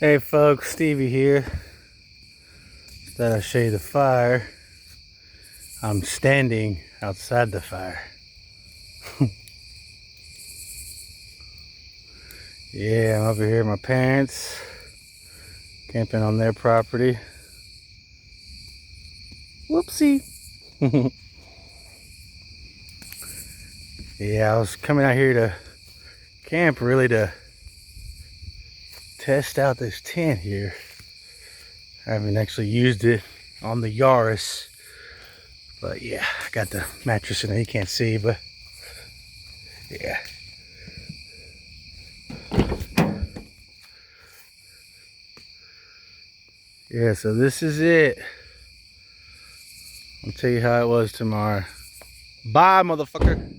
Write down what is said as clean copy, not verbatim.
Hey folks, Stevie here. Thought I'd show you the fire. I'm standing outside the fire. Yeah, I'm over here at my parents, camping on their property. Whoopsie. Yeah, I was coming out here to camp really to test out this tent here. I haven't actually used it on the Yaris, but yeah, I got the mattress in it. You can't see, but yeah. Yeah, so this is it. I'll tell you how it was tomorrow. Bye, motherfucker.